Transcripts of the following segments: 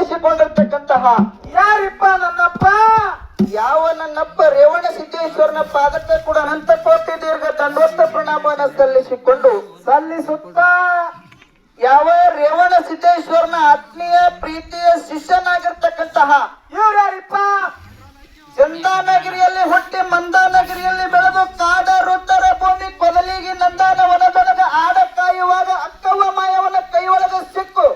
ಸಲ್ಲಿಸಿಕೊಂಡಿರ್ತಕ್ಕಂತಹ ಯಾರಿಪ್ಪ ನನ್ನಪ್ಪ? ಯಾವ ನನ್ನಪ್ಪ ರೇವಣ ಸಿದ್ದೇಶ್ವರನ ಪಾದಕ್ಕೆ ಕೂಡ ಅನಂತ ಕೋಟಿ ದೀರ್ಘ ದಂಡೋತ್ತ ಪ್ರಣಾಮವನ್ನು ಸಲ್ಲಿಸುತ್ತ ಯಾವ ರೇವಣ ಸಿದ್ದೇಶ್ವರನ ಆತ್ಮೀಯ ಪ್ರೀತಿಯ ಶಿಷ್ಯನಾಗಿರ್ತಕ್ಕಂತಹ ಇವ್ರು ಯಾರಿಪ್ಪ? ಚಂದಾನಗಿರಿಯಲ್ಲಿ ಹುಟ್ಟಿ ಮಂದಾನಗಿರಿಯಲ್ಲಿ ಬೆಳೆದು ಕಾಡ ರುದ್ರ ಭೂಮಿ ಕೊದಲಿಗಿ ನಂದಾನ ವನದೊಳಗ ಆಡ ಕಾಯುವಾಗ ಅಕ್ಕವ್ವ ಮಾಯವನ ಕೈ ಒಳಗ ಸಿಕ್ಕು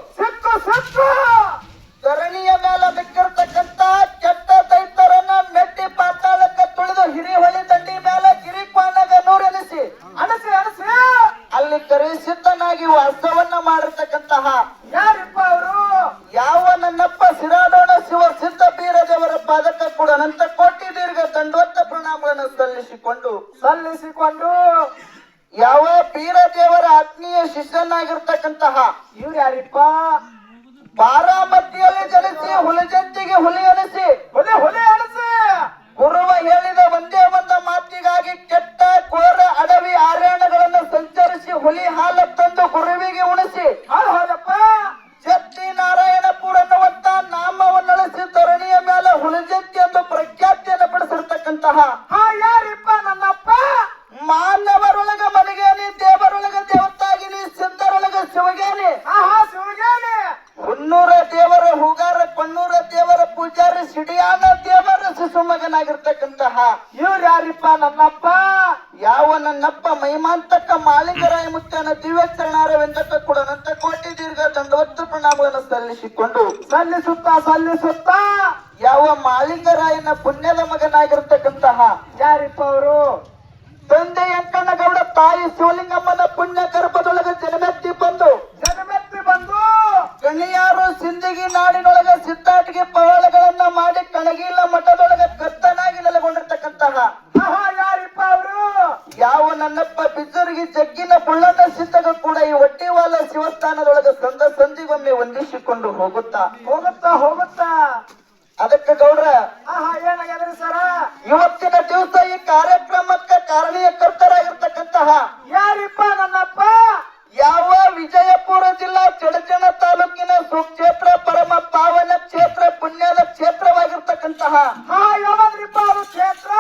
ಧರಣಿಯ ಮೇಲೆ ಬಿಕ್ಕಿರ್ತಕ್ಕಂತ ಕೆಟ್ಟ ದೈತರನ್ನ ಮೆಟ್ಟಿ ಪಾತಾಳಕ್ಕೆ ತುಳಿದು ಹಿರಿಹೊಳಿ ದಂಡಿ ಮೇಲೆ ಗಿರಿಕ್ವಾಣಗ ನೂರೆನಿಸಿ ಅನಸಿ ಅಲ್ಲಿ ಕರೆಸಿದ್ದನಾಗಿ ವಾಸವನ್ನ ಮಾಡಿರ್ತಕ್ಕಂತಹ ಯಾರಿಪ್ಪ ಅವರು? ಯಾವ ನನ್ನಪ್ಪ ಸಿರಾಡೋಣ ಶಿವ ಸಿದ್ಧ ಬೀರದೇವರ ಪಾದಕ್ಕೆ ಕೂಡ ಅನಂತ ಕೋಟಿ ದೀರ್ಘ ದಂಡೋತ್ತ ಪ್ರಣಾಮಗಳನ್ನು ಸಲ್ಲಿಸಿಕೊಂಡು ಯಾವ ಬೀರದೇವರ ಆತ್ಮೀಯ ಶಿಷ್ಯನಾಗಿರ್ತಕ್ಕಂತಹ ಇವ್ರು ಯಾರಿಪ್ಪ? ಬಾರಾಮತಿಯಲ್ಲಿ ಜನಿಸಿ ಹುಲಿಜಂತಿಗೆ ಹುಲಿ ಅನಿಸಿ ಹುಲಿ ಅನಸಿ ಗುರುವ ಹೇಳಿದ ಒಂದೇ ಒಂದು ಮಾತಿಗಾಗಿ ಕೆಟ್ಟ ಘೋರ ಅಡವಿ ಆರ್ಯಾಣಗಳನ್ನು ಸಂಚರಿಸಿ ಹುಲಿ ಹಾಲ ತಂದು ಗುರುವಿಗೆ ಉಣಿಸಿ ಹೌದಪ್ಪ. ಜತ್ತಿ ನಾರಾಯಣಪುರ ಅನ್ನುವಂತ ನಾಮವನ್ನಳಿಸಿ ಧರಣಿಯ ಮೇಲೆ ಹುಲಿಜಂತಿ ಎಂದು ಪ್ರಖ್ಯಾತಿಯನ್ನು ಪಡಿಸಿರ್ತಕ್ಕಂತಹ ಯಾರಿಪ್ಪ ನನ್ನಪ್ಪ? ಮಾನವರೊಳಗ ಮನೆಗೇನಿ, ದೇವರೊಳಗ ದೇವತಾಗಿನಿ, ಸಿದ್ಧರೊಳಗ ಶಿವಗೇನಿ, ಶಿವಗಾನಿ, ಹುನ್ನೂರ ದೇವರ ಹೂಗಾರ, ಕೊಣ್ಣೂರ ದೇವರ ಪೂಜಾರಿ, ಸಿಡಿಯಾನ ದೇವರ ಶಿಶುಮಗನಾಗಿರ್ತಕ್ಕಂತಹ ಇವ್ರು ಯಾರಿಪ್ಪ ನನ್ನಪ್ಪ? ಯಾವ ನನ್ನಪ್ಪ ಮೈಮಾಂತಕ ಮಾಳಿಂಗರಾಯ ಮುತ್ತನ ದಿವ್ಯ ಚರಣಾರವೆಂದಕ್ಕೆ ಕೂಡ ಅನಂತ ಕೋಟಿ ದೀರ್ಘ ದಂಡವತ್ತು ಪ್ರಣಾಮವನ್ನು ಸಲ್ಲಿಸುತ್ತ ಯಾವ ಮಾಳಿಂಗರಾಯನ ಪುಣ್ಯದ ಮಗನಾಗಿರ್ತಕ್ಕಂತಹ ಯಾರಿಪ್ಪ ಅವರು? ತಂದೆ ಅಂಕಣ್ಣಗೌಡ, ತಾಯಿ ಶಿವಲಿಂಗಮ್ಮನ ಪುಣ್ಯ ಗರ್ಭದೊಳಗೆ ಜನ್ಮೆತ್ತಿ ಬಂದು ಕಣಿಯಾರು ಸಿಂದಗಿ ನಾಡಿನೊಳಗ ಸಿದ್ದಾಟಿಗೆ ಪವಾಳಗಳನ್ನ ಮಾಡಿ ಕಣಗಿಲ ಮಠದೊಳಗ ಕರ್ತನಾಗಿ ನೆಲೆಗೊಂಡಿರ್ತಕ್ಕಂತಹ ಯಾರಿಪ್ಪ ಅವರು? ಯಾವ ನನ್ನಪ್ಪ ಬಿಜ್ಜರಿಗೆ ಜಗ್ಗಿನ ಬುಳ್ಳದ ಸಿದ್ಧಗ ಕೂಡ ಈ ಒಟ್ಟಿವಾಲ ಶಿವಸ್ಥಾನದೊಳಗ ಸಂದಿಗೊಮ್ಮೆ ವಂದಿಸಿಕೊಂಡು ಹೋಗುತ್ತಾ ಅದಕ್ಕೆ ಗೌಡ್ರ ಏನಾಗ್ಯದ್ರಿ ಸರ? ಇವತ್ತಿನ ದಿವಸ ಈ ಕಾರ್ಯಕ್ರಮಕ್ಕೆ ಕಾರಣೀಯಕರ್ತರಾಗಿರ್ತಕ್ಕಂತಹ ಯಾರಿಪ್ಪ ನನ್ನಪ್ಪ? ಯಾವ ವಿಜಯಪುರ ಜಿಲ್ಲಾ ಚಡಚಣ ತಾಲೂಕಿನ ಸುಕ್ಷೇತ್ರ ಪರಮ ಪಾವನ ಕ್ಷೇತ್ರ ಪುಣ್ಯದ ಕ್ಷೇತ್ರವಾಗಿರ್ತಕ್ಕಂತಹ ಯಾವ್ದ್ರಿಪ್ಪ ಅವರು ಕ್ಷೇತ್ರ?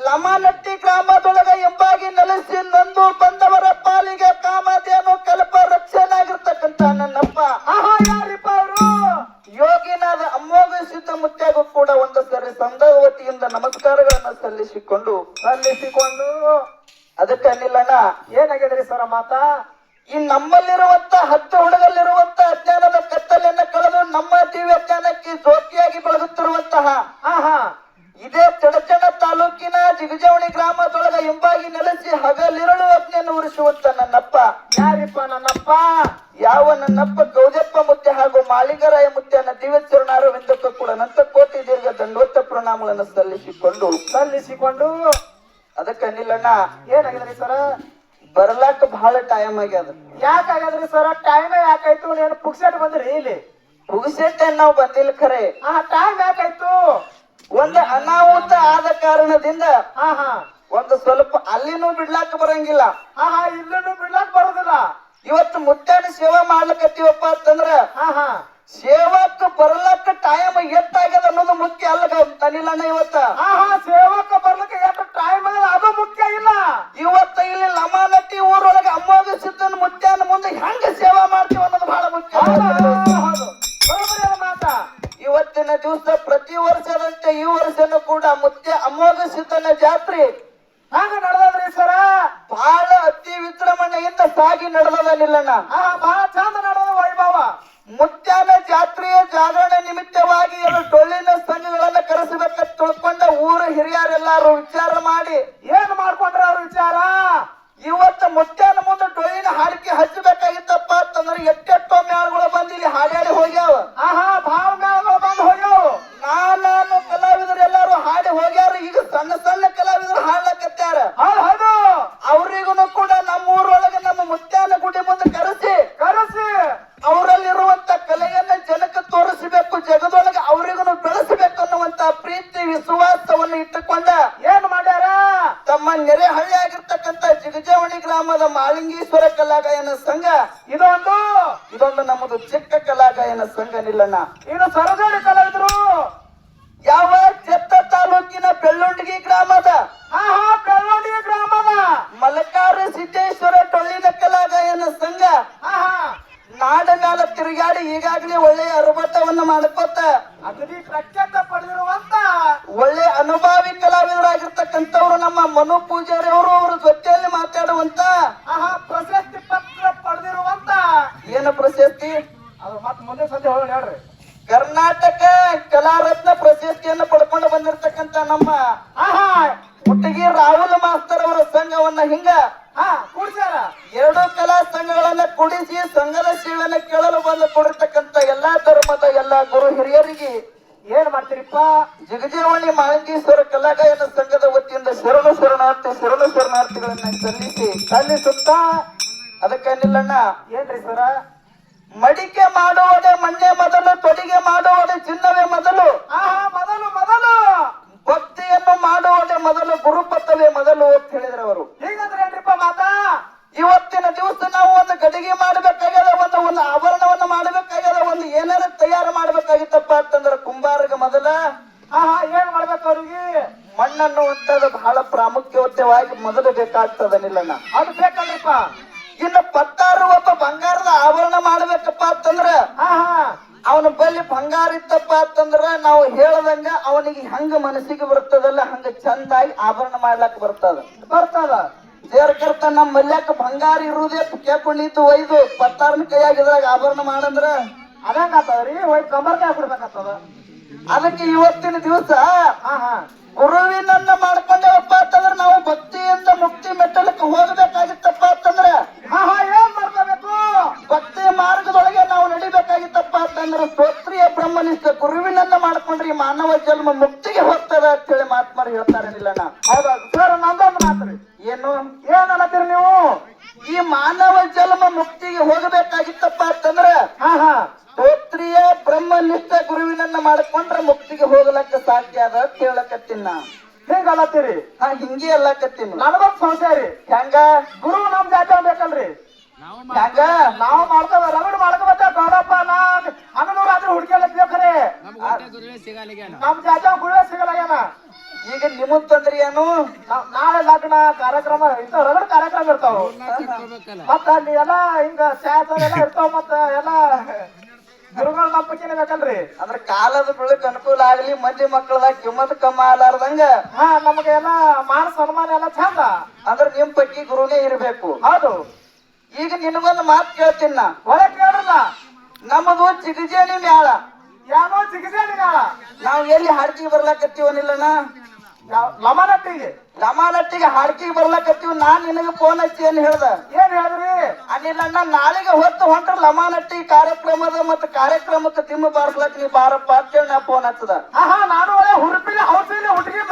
ಲಮಾನಟ್ಟಿ ಗ್ರಾಮದೊಳಗ ಎಂಬಾಗಿ ನೆಲೆಸಿ ನೊಂದು ಬಂದವರ ಪಾಲಿಗೆ ಕಾಮಧೇನು ಕಲ್ಪ ರಕ್ಷಣಾಗಿರ್ತಕ್ಕಂತ ನನ್ನಪ್ಪ ಯಾರಿಪ್ಪ ಅವರು? ಯೋಗಿನಾದ ಅಮೋಘ ಸಿದ್ಧ ಮುತ್ಯಾಗೂ ಕೂಡ ಒಂದು ಸರಿ ಸಂಘದ ವತಿಯಿಂದ ನಮಸ್ಕಾರಗಳನ್ನು ಸಲ್ಲಿಸಿಕೊಂಡು ಅದಕ್ಕೆ ಅನಿಲಣ್ಣ ಏನಾಗಿದ್ರಿ ಸರ ಮಾತಾ? ಈ ನಮ್ಮಲ್ಲಿರುವಂತ 10 ಹುಡುಗಲ್ಲಿರುವಂತ ಅಜ್ಞಾನದ ಕತ್ತಲೆಯನ್ನು ಕಳೆದು ನಮ್ಮ ದಿವ್ಯ ಜ್ಞಾನಕ್ಕೆ ಜ್ಯೋತಿಯಾಗಿ ಬೆಳಗುತ್ತಿರುವಂತಹ ಇದೇ ಚಡಚಣ ತಾಲೂಕಿನ ಜಿಗಜವಣಿ ಗ್ರಾಮದೊಳಗ ಎಂಬಾಗಿ ನೆಲೆಸಿ ಹಗಲಿರಳು ಅಗ್ನಿಯನ್ನು ಉರಿಸುವಂತ ನನ್ನಪ್ಪ ಯಾರಿಪ್ಪ ನನ್ನಪ್ಪ? ಯಾವ ನನ್ನಪ್ಪ ಗೌಜಪ್ಪ ಮುತ್ತೆ ಹಾಗೂ ಮಾಳಿಂಗರಾಯ ಮುತ್ತೆಯನ್ನ ದಿವ್ಯ ಚರಣಾರವಿಂದಕ್ಕೂ ಕೂಡ ಅನಂತ ಕೋಟಿ ದೀರ್ಘ ದಂಡೋತ್ತ ಪ್ರಣಾಮಗಳನ್ನು ಸಲ್ಲಿಸಿಕೊಂಡು ಅದಕ್ಕೆ ಅನಿಲಣ್ಣ ಏನಾಗಿದ್ರಿ ಸರ? ಬರ್ಲಾಕ ಬಹಳ ಟೈಮ್ ಆಗ್ಯದ. ಯಾಕಾಗದ್ರಿ ಸರ? ಟೈಮ್ ಯಾಕಾಯ್ತು? ನೀನು ಪುಕ್ಸೆಟ್ ಬಂದ್ರಿ ಇಲ್ಲಿ? ಪುಗ್ಸೆಟ್ ನಾವು ಬಂದಿಲ್ಲ ಖರೆ. ಟೈಮ್ ಯಾಕಾಯ್ತು? ಒಂದು ಅನಾಹುತ ಆದ ಕಾರಣದಿಂದ ಒಂದು ಸ್ವಲ್ಪ ಅಲ್ಲಿನೂ ಬಿಡ್ಲಾಕ ಬರಂಗಿಲ್ಲ, ಇಲ್ಲೂ ಬಿಡ್ಲಾಕ್ ಬರೋದಿಲ್ಲ. ಇವತ್ತು ಮುತ್ಯಾನ ಸೇವಾ ಮಾಡ್ಲಕತ್ತೀವಪ್ಪ ಅಂತಂದ್ರ ಸೇವಾಕ ಬರ್ಲಕ್ಕ ಟೈಮ್ ಎಷ್ಟಾಗ್ಯದ ಅನ್ನೋದು ಮುಖ್ಯ ಅಲ್ಲ ಅನಿಲಣ್ಣ. ಇವತ್ತ ಸೇವಕ ಬರ್ಲಿಕ್ಕೆ ಎಷ್ಟು ಟೈಮ್ ಆಗದ ಅದು ಮುಖ್ಯ ಇಲ್ಲ. ಇವತ್ತ ಇಲ್ಲಿ ಲಮಾನಟ್ಟಿ ಊರೊಳಗೆ ಅಮ್ಮೋಗ ಸಿದ್ದನ ಮುತ್ಯಾನ ಮುಂದೆ ಹೆಂಗ ಸೇವಾ ಮಾಡ್ತೀವಿ ಅನ್ನೋದು ಬಹಳ ಮುಖ್ಯ. ಮಾತಾ ಇವತ್ತಿನ ದಿವಸ ಪ್ರತಿ ವರ್ಷದಂತೆ ಈ ವರ್ಷನೂ ಕೂಡ ಮುತ್ಯ ಅಮೋಘ ಸಿದ್ದನ ಜಾತ್ರೆ ಹಂಗ ನಡೆದ್ರಿ ಸರ? ಬಹಳ ಅತಿ ವಿಜೃಂಭಣೆಯಿಂದ ಸಾಗಿ ನಡೆದದ ನಿಲ್ಲಣ್ಣ. ಬಹಳ ಚಂದ ನಡೆದ ವೈಭವ. ಮುತ್ಯಾನ ಜಾತ್ರೆಯ ಜಾಗರಣೆ ನಿಮಿತ್ತವಾಗಿ ಡೊಳ್ಳಿನ ಸಂಘಗಳನ್ನ ಕರೆಸಬೇಕಂತ ತಿಳ್ಕೊಂಡ ಊರ ಹಿರಿಯರೆಲ್ಲಾರು ವಿಚಾರ ಮಾಡಿ ಏನ್ ಮಾಡ್ಕೊಂಡ್ರ ಅವ್ರ ವಿಚಾರ? ಇವತ್ತು ಮುತ್ಯಾನ ಮುಂದೆ ಡೊಳ್ಳಿನ ಹಾಡಿಕೆ ಹಚ್ಚಬೇಕಾಗಿತ್ತಪ್ಪ ಅಂತಂದ್ರೆ ಎಟ್ಟೆಟ್ಟೋ ಮೇಳಗಳು ಬಂದು ಇಲ್ಲಿ ಹಾಡ್ಯಾಡಿ ಹೋಗ್ಯಾವ. ಭಾವ ಮೇಳಗಳು ಬಂದು ಹೋಗ್ಯಾವ. ನಾನು ಕಲಾವಿದರು ಎಲ್ಲಾರು ಹಾಡಿ ಹೋಗ್ಯಾರ. ಈಗ ಸಣ್ಣ ಸಣ್ಣ ಕಲಾವಿದರು ಹಾಡ್ಲಕತ್ಯಾರ. ಅವ್ರಿಗೂ ಕೂಡ ನಮ್ಮ ಊರೊಳಗೆ ನಮ್ಮ ಮುತ್ಯಾನ ಗುಡಿ ಮುಂದೆ ಕರೆಸಿ ಅವರಲ್ಲಿರುವಂತ ಕಲೆಯನ್ನ ಜನಕ್ಕೆ ತೋರಿಸಬೇಕು, ಜಗದೊಳಗೆ ಅವರಿಗೂ ಬೆಳೆಸಬೇಕು ಅನ್ನುವಂತ ಪ್ರೀತಿ ವಿಶ್ವಾಸವನ್ನು ಇಟ್ಟುಕೊಂಡ ಏನ್ ಮಾಡ್ಯಾರ? ತಮ್ಮ ನೆರೆಹಳ್ಳಿ ಆಗಿರ್ತಕ್ಕಂಥ ಜಿಗಜವಣಿ ಗ್ರಾಮದ ಮಾಳಿಂಗೇಶ್ವರ ಕಲಾಗಾಯನ ಸಂಘ ಇದೊಂದು ನಮ್ಮದು ಚಿಕ್ಕ ಕಲಾಗಾಯನ ಸಂಘ ಅದಕ್ಕನಿಲ್ಲಣ್ಣ. ಇನ್ನು ಸರಜೋಡಿ ಕಲಾವಿದರು ಯಾವ ಚೆತ್ತ ತಾಲೂಕಿನ ಬೆಳ್ಳುಂಡಗಿ ಗ್ರಾಮದ ಬೆಳ್ಳೋಡಿ ಗ್ರಾಮದ ಮಲಕಾರ ಸಿದ್ದೇಶ್ವರ ಟೊಳ್ಳಿನ ಕಲಾಗಾಯನ ಸಂಘ ನಾಡ ಮ್ಯಾಲ ತಿರುಗಾಡಿ ಈಗಾಗಲೇ ಒಳ್ಳೆಯ ಅನುಭವವನ್ನು ಮಾಡ್ಕೋತ ಅಗದಿ ಪ್ರಖ್ಯಾತ ಪಡೆದಿರುವಂತ ಒಳ್ಳೆ ಅನುಭವಿ ಕಲಾವಿದರಾಗಿರ್ತಕ್ಕಂಥವ್ರು ನಮ್ಮ ಮನು ಪೂಜಾರಿ ಅವರು ಅವ್ರ ಜೊತೆಯಲ್ಲಿ ಮಾತಾಡುವಂತ ಪ್ರಶಸ್ತಿ ಪತ್ರ ಪಡೆದಿರುವಂತ ಏನು ಪ್ರಶಸ್ತಿ ಅದು ಮತ್ ಮುಂದೆ ಸಂಜೆ ಹೋಗಿ ಹೇಳ್ರಿ ಕರ್ನಾಟಕ ಕಲಾರತ್ನ ಪ್ರಶಸ್ತಿಯನ್ನು ಪಡ್ಕೊಂಡು ಬಂದಿರತಕ್ಕಂತ ನಮ್ಮ ಹುಟ್ಟಗಿ ರಾಹುಲ್ ಮಾಸ್ತರ್ ಅವರ ಸಂಘವನ್ನ ಹಿಂಗ ಕೂಡ್ಸ್ಯಾರ ಎರಡು ಕಲಾ ಸಂಘಗಳನ್ನ ಕೂಡಿಸಿ ಸಂಘದ ಸೇವೆಯನ್ನು ಕೇಳಲು ಬಂದು ಕೊಡಿರ್ತಕ್ಕಂತ ಎಲ್ಲಾ ಧರ್ಮದ ಎಲ್ಲಾ ಗುರು ಹಿರಿಯರಿಗೆ ಏನ್ ಮಾಡ್ತೀರಿಪ್ಪ ಜಿಗಜೇವಣಿ ಮಾಳಂಗೀಶ್ವರ ಕಲಾಗಾಯನ ಸಂಘದ ವತಿಯಿಂದ ಶರಣಾರ್ಥಿಗಳನ್ನ ಸಲ್ಲಿಸುತ್ತ ಅದಕ್ಕೆ ನಿಲ್ಲಣ್ಣ ಏನ್ರಿ ಸರ ಮಡಿಕೆ ಮಾಡುವಡೆ ಮಣ್ಣೆ ಮೊದಲು ತೊಡಿಗೆ ಮಾಡುವಡೆ ಚಿನ್ನವೇ ಮೊದಲು ಮೊದಲು ಮೊದಲು ಭಕ್ತಿಯನ್ನು ಮಾಡುವಡೆ ಮೊದಲು ಗುರುಪಥವೇ ಮೊದಲು ಅಂತ ಹೇಳಿದ್ರು ಅವರು. ಹೀಗಂದ್ರೆ ಏನ್ರಿಪ್ಪ ಮಾತಾ ಇವತ್ತಿನ ದಿವಸ ನಾವು ಒಂದು ಗಡಿಗೆ ಮಾಡ್ಬೇಕಾಗ್ಯದ, ಒಂದು ಆಭರಣವನ್ನು ಮಾಡ್ಬೇಕಾಗ್ಯದ, ಒಂದು ಏನಾರ ತಯಾರು ಮಾಡ್ಬೇಕಾಗಿತ್ತಪ್ಪ ಅಂತಂದ್ರೆ ಕುಂಬಾರಗ ಮೊದಲ ಏನ್ ಮಾಡ್ಬೇಕು ಅವ್ರಿಗೆ ಮಣ್ಣನ್ನು ಅಂತದ ಬಹಳ ಪ್ರಾಮುಖ್ಯವಾಗಿ ಮೊದಲು ಬೇಕಾಗ್ತದ ನಿಲ್ಲಣ್ಣ. ಅದು ಬೇಕಲ್ರಿಪ್ಪ. ಇನ್ನು ಪತ್ತಾರು ಒಬ್ಬ ಬಂಗಾರದ ಆಭರಣ ಮಾಡ್ಬೇಕಪ್ಪ ಅಂತಂದ್ರ ಅವನ ಬಲ್ಲಿ ಬಂಗಾರ ಇತ್ತಪ್ಪ ಅಂತಂದ್ರ ನಾವು ಹೇಳದಂಗ ಅವನಿಗೆ ಹಂಗ ಮನಸ್ಸಿಗೆ ಬರ್ತದಲ್ಲ ಹಂಗ ಚಂದಾಗಿ ಆಭರಣ ಮಾಡ್ಲಕ್ ಬರ್ತದ ಸೇರ್ಕರ್ತ ನಮ್ಮ ಮಲ್ಯಾಕ ಬಂಗಾರ ಇರುವುದೇ ಕೇಳ್ಕೊಂಡಿದ್ದು ಒಯ್ದು ಪತ್ತಾರನ ಕೈಯಾಗಿದ್ರಾಗ ಆಭರಣ ಮಾಡಂದ್ರ ಅದಂಗ ಆತದ್ರಿ ಒಯ್ದು ಕಂಬರ್ ಕೈ ಬಿಡ್ಬೇಕಾಗ್ತದ. ಅದಕ್ಕೆ ಇವತ್ತಿನ ದಿವಸ ಗುರುವಿನನ್ನ ಮಾಡ್ಕೊಂಡೇವಪ್ಪ ಅಂತಂದ್ರ ನಾವು ಭಕ್ತಿಯಿಂದ ಮುಕ್ತಿ ಮೆಟ್ಟಲಕ್ಕೆ ಹೋಗಬೇಕಾಗಿತ್ತಪ್ಪ ಅಂತಂದ್ರ ಏನ್ ಮಾಡ್ಕೋಬೇಕು ಭಕ್ತಿ ಮಾರ್ಗದೊಳಗೆ ನಾವು ನಡಿಬೇಕಾಗಿತ್ತಪ್ಪ ಅಂತಂದ್ರೆ ಸ್ತೋತ್ರಿಯ ಬ್ರಹ್ಮನಿಷ್ಠ ಗುರುವಿನನ್ನ ಮಾಡ್ಕೊಂಡ್ರಿ ಮಾನವ ಜನ್ಮ ಮುಕ್ತಿಗೆ ಹೋಗ್ತದ ಅಂತ ಹೇಳಿ ಮಾತ್ಮಾರು ಹೇಳ್ತಾರೆ ನಿಲ್ಲಣ್ಣ. ಹೌದಾ ಸರ್ ನಂದೊಂದು ಮಾತ್ರಿ ಏನು ಏನ್ ಅನ್ನತ್ತೀರಿ ನೀವು ಈ ಮಾನವ ಜನ್ಮ ಮುಕ್ತಿಗೆ ಹೋಗಬೇಕಾಗಿತ್ತಪ್ಪ ಅಂತಂದ್ರ ಸ್ತೋತ್ರಿಯ ಬ್ರಹ್ಮನಿಷ್ಠ ಗುರುವಿನನ್ನ ಮಾಡ್ಕೊಂಡ್ರೆ ಮುಕ್ತಿಗೆ ಹೋಗ್ಲಕ್ಕ ಸಾಧ್ಯ ಅದ ಅಂತ ಹೇಳಕತ್ತೀನ. ಹಿಂಗ ಅಲ್ಲತ್ತೀರಿ ಹಿಂಗೆ ಅಲ್ಲಕತ್ತೀನಿ. ನನಗೊಂದು ಸಂಶಯ ರೀ, ಹೆಂಗ ಗುರು ನಮ್ ಜಾತಿ ಬೇಕಲ್ರಿ ಹೆಂಗ ನಾವು ರಗಡ್ ಮಾಡ್ಕೋಬೇಕ ಗೌಡಪ್ಪ ನಾ ಹನ್ನೊಂದು ರಾತ್ರಿ ಹುಡುಕಿಯಲ್ಲೇ ನಮ್ ಜಾತಿ ಗುರುವೇ ಸಿಗಲಾಗ್ಯಾನ. ಈಗ ನಿಮಗ್ ತಂದ್ರಿ ಏನು ನಾಳೆ ಲಗ್ನ ಕಾರ್ಯಕ್ರಮ ಇಂಥವ್ ರಗಡ್ ಕಾರ್ಯಕ್ರಮ ಇರ್ತಾವ ಮತ್ತ ಅಲ್ಲಿ ಎಲ್ಲಾ ಹಿಂಗ ಚಾಯ್ ಇರ್ತಾವ ಮತ್ತ ಎಲ್ಲಾ ಗುರುಗಳ ನಂಬಿಕೆನೆ ಬೇಕಲ್ರಿ. ಅಂದ್ರ ಕಾಲದ ಬೆಳಕ್ ಅನುಕೂಲ ಆಗ್ಲಿ ಮಂದಿ ಮಕ್ಕಳದಾಗ ಕಿಮ್ಮತ್ ಕಮ್ಮ ಆಲಾರ್ದಂಗ ನಮಗೆ ಎಲ್ಲಾ ಮಾನ ಸನ್ಮಾನ ಎಲ್ಲ ಚಂದ ಅಂದ್ರ ನಿಮ್ ಪೈಕಿ ಗುರುನೇ ಇರ್ಬೇಕು. ಹೌದು. ಈಗ ನಿನಗೊಂದು ಮಾತು ಕೇಳ್ತೀನಿ ನಾ, ಒಳಗೆ ಕೇಳಲ್ಲ. ನಮ್ಮದು ಚಿಗಜೇನಿ ಮ್ಯಾಳ ಯಾನೋ ಚಿಗಿಸೇನಿ ಮ್ಯಾಳ ನಾವ್ ಎಲ್ಲಿ ಹಾಡ್ಕಿಗೆ ಬರ್ಲಾಕತ್ತೀವನಿಲ್ಲಣ್ಣ ಲಮಾನಟ್ಟಿಗೆ ಹಾಡ್ಕಿಗೆ ಬರ್ಲಾಕತ್ತೀವಿ. ನಾನ್ ನಿನಗ ಫೋನ್ ಹಚ್ಚಿ ಏನ್ ಹೇಳ್ದ ಏನ್ ಹೇಳಿದ್ರಿ ಅನಿಲ್ಲಣ್ಣ ನಾಳೆಗೆ ಹೊತ್ತು ಹೊಂಟ್ರ ಲಮಾನಟ್ಟಿ ಕಾರ್ಯಕ್ರಮದ ಮತ್ತ ಕಾರ್ಯಕ್ರಮಕ್ಕೆ ದಿಮ್ಮ ಬಾರ್ಸ್ಲಕ್ ನೀ ಬಾರಪ್ಪ ಅಂತೇಳಿ ನಾ ಫೋನ್ ಹಚ್ಚದ. ನಾನು ಒಳ್ಳೆ ಹುರುಪಿಲಿ ಹೌಸಿಲಿ ಹುಡುಗಿ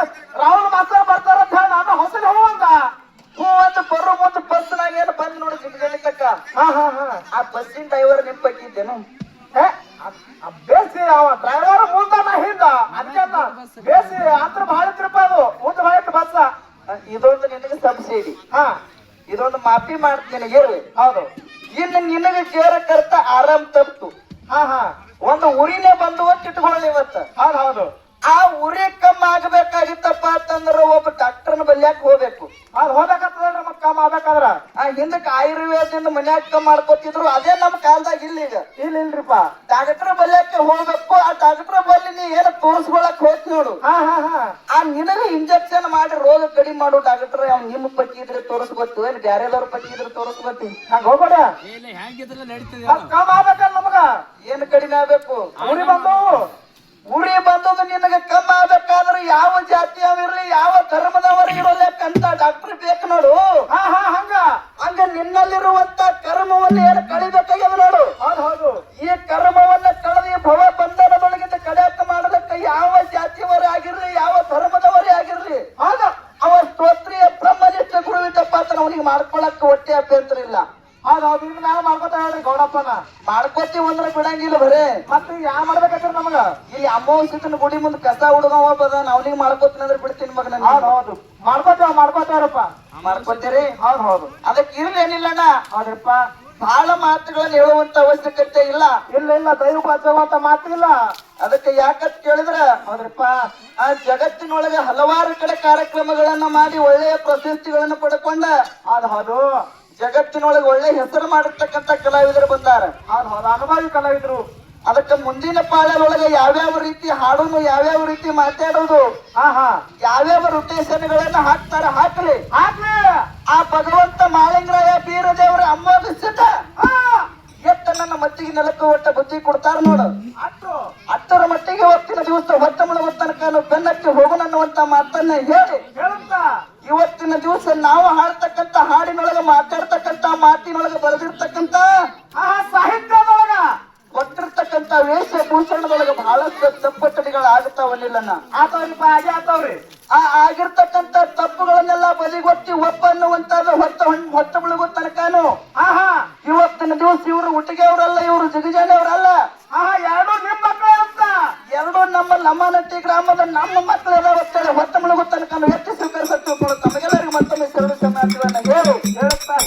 ರಾಹುಲ್ ಮಾಸ್ತರ್ ಬರ್ತಾರ ಅಂತ ಹೇಳಿ ನಾನು ಹೌಸಲಿ ಹೋಗಂತ ಹೂ ಅಂತ ಬರೋ ಮುಂದೆ ಬಸ್ನಾಗ ಏನು ಬಂದ್ ನೋಡಿ ಚಿಕ್ಕಜನಿ ತಕ್ಕ ಆ ಬಸ್ಸಿನ ಡ್ರೈವರ್ ನಿಮ್ ಪೈಕಿ ಇದ್ದೇನು ಬೇಸಿ ಅವ ಡ್ರೈವರ್ ಮುಂದ ಹಿಂದ ಅದಕ್ಕೆ ಬೇಸಿ ಅಂತರ ಬಹಳ ಇತ್ರಪ್ಪ ಅದು ಮುಂದೆ ಬಹಳ ಬಸ್ ಇದೊಂದು ನಿನಗೆ ಸಬ್ಸಿಡಿ, ಇದೊಂದು ಮಾಫಿ ಮಾಡ್ತೀನಿ ಹೇಳಿ. ಹೌದು. ಇನ್ನು ನಿನಗೆ ಕೇರ ಕರ್ತ ಆರಾಮ್ ತಪ್ತು ಒಂದು ಉರಿನೇ ಬಂದು ಅಂತ ಇಟ್ಕೊಳ್ಳಿ ಇವತ್ತ. ಹೌದು. ಆ ಉರಿ ಕಮ್ಮ ಆಗಬೇಕಾಗಿತ್ತಪ್ಪ ಅಂತಂದ್ರ ಒಬ್ಬ ಡಾಕ್ಟರ್ನ ಬಲ್ಯಾಕ ಹೋಗ್ಬೇಕು. ಅದು ಹೋಗ್ಬೇಕಾಗ್ತದಲ್ರಿ ಮತ್ ಕಮ್ಮ ಆಗ್ಬೇಕಾದ್ರ ಹಿಂದಕ್ಕೆ ಆಯುರ್ವೇದದಿಂದ ಮನ್ಯಾಗ ಕಮ್ಮ ಮಾಡ್ಕೊತಿದ್ರು. ಅದೇ ನಮ್ ಕಾಲದಾಗ ಇಲ್ಲೀಗ ಇಲ್ರಿಪ್ಪ. ಡಾಕ್ಟರ್ ಬಲ್ಯಾಕ ಹೋಗ್ಬೇಕು. ಆ ಡಾಕ್ಟರ್ ಬಲ್ಲಿ ನೀ ಏನ ತೋರಿಸ್ಕೊಳಕ್ ಹೋಯ್ತು ನೋಡು, ಆ ನಿನಗೆ ಇಂಜೆಕ್ಷನ್ ಮಾಡಿ ರೋಗ ಕಡಿಮೆ ಮಾಡೋ ಡಾಕ್ಟರ್ ಅವ್ನು ನಿಮ್ಮ ಪಟ್ಟಿ ಇದ್ರೆ ತೋರಿಸ್ಬೇಕು, ಏನ್ ಬ್ಯಾರೆದವ್ರ ಪಟ್ಟಿ ಇದ್ರೆ ತೋರಿಸ್ಬೇಕು. ಹಂಗ ಹೋಗ್ಬೇಡ ಕಮ್ಮ ಆಗ್ಬೇಕಲ್ಲ ನಮಗ. ಏನ್ ಕಡಿಮೆ ಆಗ್ಬೇಕು? ಉರಿ ಬಂದದು ನಿನಗೆ ಕಮ್ಮ ಆಗ್ಬೇಕಾದ್ರೆ ಯಾವ ಜಾತಿಯವಿರ್ಲಿ ಯಾವ ಧರ್ಮದವರು ಇರೋಲ್ಲಕ್ಕಂತ ಡಾಕ್ಟರ್ ಬೇಕು ನೋಡು. ಹಂಗ ನಿನ್ನಲ್ಲಿರುವಂತ ಕರ್ಮವನ್ನು ಏನು ಕಳಿಬೇಕಾಗ್ಯದ ನೋಡು. ಹೌದು. ಈ ಕರ್ಮವನ್ನ ಕಳೆದ ಭವ ಬಂಧನದೊಳಗಿಂದ ಕಡಿಯಾಕ ಮಾಡಲಕ್ಕ ಯಾವ ಜಾತಿಯವರೇ ಆಗಿರ್ಲಿ ಯಾವ ಧರ್ಮದವರೇ ಆಗಿರ್ಲಿ ಅವ ಸ್ತೋತ್ರಿಯ ಬ್ರಹ್ಮನಿಷ್ಠ ಗುರುವಿದ್ದಪ್ಪ ಅಂತ ಅವನಿಗೆ ಮಾಡ್ಕೊಳಕ್ಕ ಹೊಟ್ಟೆ ಅಭ್ಯಂತರ ಇಲ್ಲ. ಹೌದು. ಇನ್ನು ನಾವು ಮಾಡ್ಕೊತಾ ಹೇಳ್ರಿ ಗೌಡಪ್ಪನ ಮಾಡ್ಕೋತೀವಿ ಅಂದ್ರೆ ಬಿಡಂಗಿಲ್ಲ ಬರೇ. ಮತ್ತೆ ಯಾ ಮಾಡ್ಬೇಕಾಗ್ತದ ನಮಗ? ಇಲ್ಲಿ ಅಮಾವಾಸ್ಯನ ಗುಡಿ ಮುಂದೆ ಕಸ ಹುಡುಗ ಒಬ್ಬದಾನ ಅವನಿಗೆ ಮಾಡ್ಕೋತೀನಿ ಅಂದ್ರೆ ಬಿಡ್ತೀನಿ ಮಗನ. ಹೌದು ಮಾಡ್ಕೋತೇವ್ರಪ್ಪ. ಮಾಡ್ಕೋತೀರಿ? ಹೌದು. ಅದಕ್ಕೆ ಇರ್ಲಿ ಏನಿಲ್ಲಣ್ಣ. ಹೌದ್ರಪ್ಪ. ಬಹಳ ಮಾತುಗಳನ್ನು ಹೇಳುವಂತ ಅವಶ್ಯಕತೆ ಇಲ್ಲ. ಇಲ್ಲ ದೈವ ಅಂತ ಮಾತಿಲ್ಲ. ಅದಕ್ಕೆ ಯಾಕಂತ ಕೇಳಿದ್ರ ಹೌದ್ರಪ್ಪ, ಆ ಜಗತ್ತಿನೊಳಗೆ ಹಲವಾರು ಕಡೆ ಕಾರ್ಯಕ್ರಮಗಳನ್ನ ಮಾಡಿ ಒಳ್ಳೆಯ ಪ್ರಶಸ್ತಿಗಳನ್ನು ಪಡ್ಕೊಂಡ ಹೌದು ಜಗತ್ತಿನೊಳಗೆ ಒಳ್ಳೆ ಹೆಸರು ಮಾಡಿರ್ತಕ್ಕಂಥ ಕಲಾವಿದರು ಬಂದಾರ. ಹೌದು ಅನುಭವಿ ಕಲಾವಿದ್ರು. ಅದಕ್ಕೆ ಮುಂದಿನ ಪಾಳದೊಳಗೆ ಯಾವ್ಯಾವ ರೀತಿ ಹಾಡೋನು, ಯಾವ್ಯಾವ ರೀತಿ ಮಾತಾಡೋದು, ಯಾವ್ಯಾವ ರೊಟೇಷನ್ಗಳನ್ನ ಹಾಕ್ತಾರ ಹಾಕ್ಲಿ. ಆ ಭಗವಂತ ಮಾಳಿಂಗರಾಯ ಬೀರದೇವರ ಅಮ್ಮೋದಿಸಿದ ಎತ್ತ ನನ್ನ ಮಟ್ಟಿಗೆ ನೆಲಕ್ಕೆ ಒಟ್ಟ ಬುದ್ಧಿ ಕೊಡ್ತಾರ ನೋಡು. ಅಷ್ಟರ ಮಟ್ಟಿಗೆ ಹೊತ್ತಿನ ದಿವಸ ಹೊತ್ತ ಮುಳುಗುವ ತನಕ ಬೆನ್ನಕ್ಕೆ ಹೋಗೋಣ ಅನ್ನುವಂತ ಮಾತನ್ನ ಹೇಳಿ ಇವತ್ತಿನ ದಿವಸ ನಾವು ಹಾಡ್ತಕ್ಕಂತ ಹಾಡಿನೊಳಗೆ ಮಾತಾಡ್ತಕ್ಕಂತ ಮಾತಿನೊಳಗೆ ಬರೆದಿರ್ತಕ್ಕಂತ ಸಾಹಿತ್ಯದೊಳಗ ಕೊಟ್ಟಿರ್ತಕ್ಕಂತ ವೇಷಭೂಷಣದೊಳಗೆ ಬಹಳಷ್ಟು ತಪ್ಪಟ್ಟಡಿಗಳು ಆಗುತ್ತಾವಲ್ಲಿಲ್ಲನ್ನ ಆತವ್ರಿ. ಆ ಆಗಿರ್ತಕ್ಕಂತ ತಪ್ಪುಗಳನ್ನೆಲ್ಲ ಬದಿಗೊತ್ತಿ ಒಪ್ಪ ಅನ್ನುವಂತಾದ ಹೊತ್ತ ಮುಳುಗುವ ತನಕನು ಇವತ್ತಿನ ದಿವಸ ಇವರು ಉಟ್ಟಿಗೆಯವರಲ್ಲ, ಇವರು ಜಿಗಜಾನೆಯವರಲ್ಲ. ಎರಡು ನಿಮ್ ಮಕ್ಕಳೇ ಅಂತ, ಎರಡು ನಮ್ಮನಟ್ಟಿ ಗ್ರಾಮದ ನಮ್ಮ ಮಕ್ಕಳು ಇದಾವತ್ತೇಳಿ ಹೊತ್ತ ಮುಳುಗುವ ತನಕನು ಎತ್ತಿ ಸ್ವೀಕರಿಸುತ್ತೆ. ತಮಗೆಲ್ಲರಿಗೂ ಮತ್ತೊಮ್ಮೆ ಶರಣ ಶರಣಾರ್ಥಿಗಳನ್ನ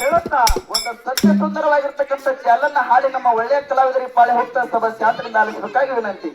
ಹೇಳುತ್ತಾ ಒಂದು ಸತ್ಯ ಸುಂದರವಾಗಿರ್ತಕ್ಕಂಥ ಚಾಲನ್ನ ಹಾಡಿ ನಮ್ಮ ಒಳ್ಳೆಯ ಕಲಾವಿದರಿಗೆ ಪಾಳೆ ಹೋಗ್ತಾ ಸಭಾ ಶಾಸ್ತ್ರದಿಂದ ಆಲಿಸಬೇಕಾಗಿ ವಿನಂತಿ.